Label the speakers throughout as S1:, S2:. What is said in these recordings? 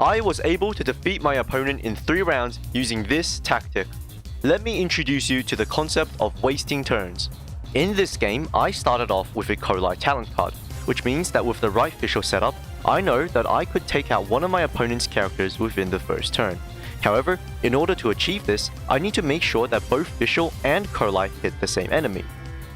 S1: I was able to defeat my opponent in 3 rounds using this tactic. Let me introduce you to the concept of wasting turns. In this game, I started off with a Kolai talent card, which means that with the right Fischl setup, I know that I could take out one of my opponent's characters within the first turn. However, in order to achieve this, I need to make sure that both Fischl and Kolai hit the same enemy.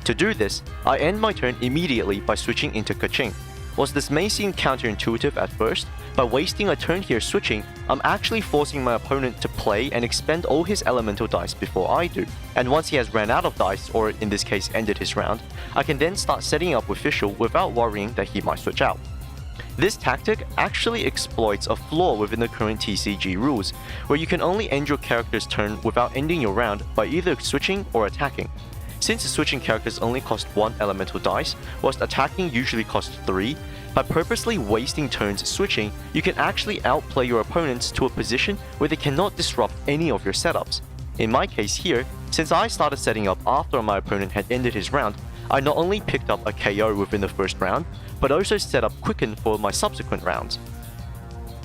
S1: To do this, I end my turn immediately by switching into Kaching. Whilst this may seem counterintuitive at first, by wasting a turn here switching, I'm actually forcing my opponent to play and expend all his elemental dice before I do. And once he has ran out of dice, or in this case ended his round, I can then start setting up with Fischl without worrying that he might switch out. This tactic actually exploits a flaw within the current TCG rules, where you can only end your character's turn without ending your round by either switching or attacking. Since switching characters only cost 1 elemental dice, whilst attacking usually costs 3, by purposely wasting turns switching, you can actually outplay your opponents to a position where they cannot disrupt any of your setups. In my case here, since I started setting up after my opponent had ended his round, I not only picked up a KO within the first round, but also set up Quicken for my subsequent rounds.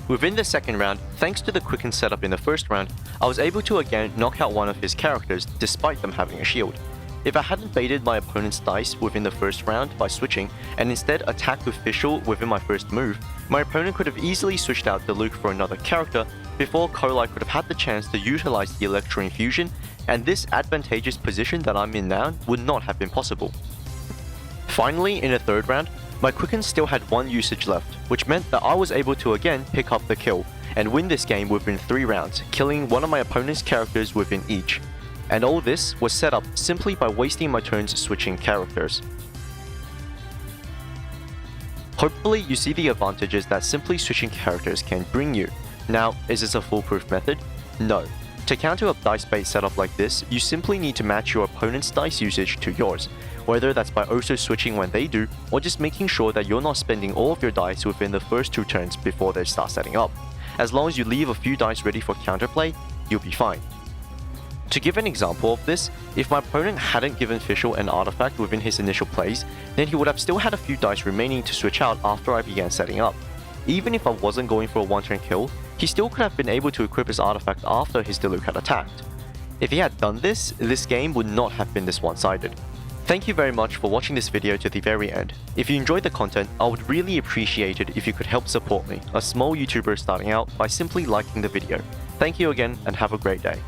S1: Within the second round, thanks to the Quicken setup in the first round, I was able to again knock out one of his characters despite them having a shield. If I hadn't baited my opponent's dice within the first round by switching, and instead attacked with Fischl within my first move, my opponent could have easily switched out Diluc for another character before Kolai could have had the chance to utilize the Electro Infusion, and this advantageous position that I'm in now would not have been possible. Finally, in the third round, my Quicken still had 1 usage left, which meant that I was able to again pick up the kill, and win this game within 3 rounds, killing one of my opponent's characters within each. And all this was set up simply by wasting my turns switching characters. Hopefully you see the advantages that simply switching characters can bring you. Now, is this a foolproof method? No. To counter a dice bait setup like this, you simply need to match your opponent's dice usage to yours, whether that's by also switching when they do, or just making sure that you're not spending all of your dice within the first 2 turns before they start setting up. As long as you leave a few dice ready for counterplay, you'll be fine. To give an example of this, if my opponent hadn't given Fischl an artifact within his initial plays, then he would have still had a few dice remaining to switch out after I began setting up. Even if I wasn't going for a 1-turn kill, he still could have been able to equip his artifact after his Diluc had attacked. If he had done this, this game would not have been this one-sided. Thank you very much for watching this video to the very end. If you enjoyed the content, I would really appreciate it if you could help support me, a small YouTuber starting out, by simply liking the video. Thank you again and have a great day.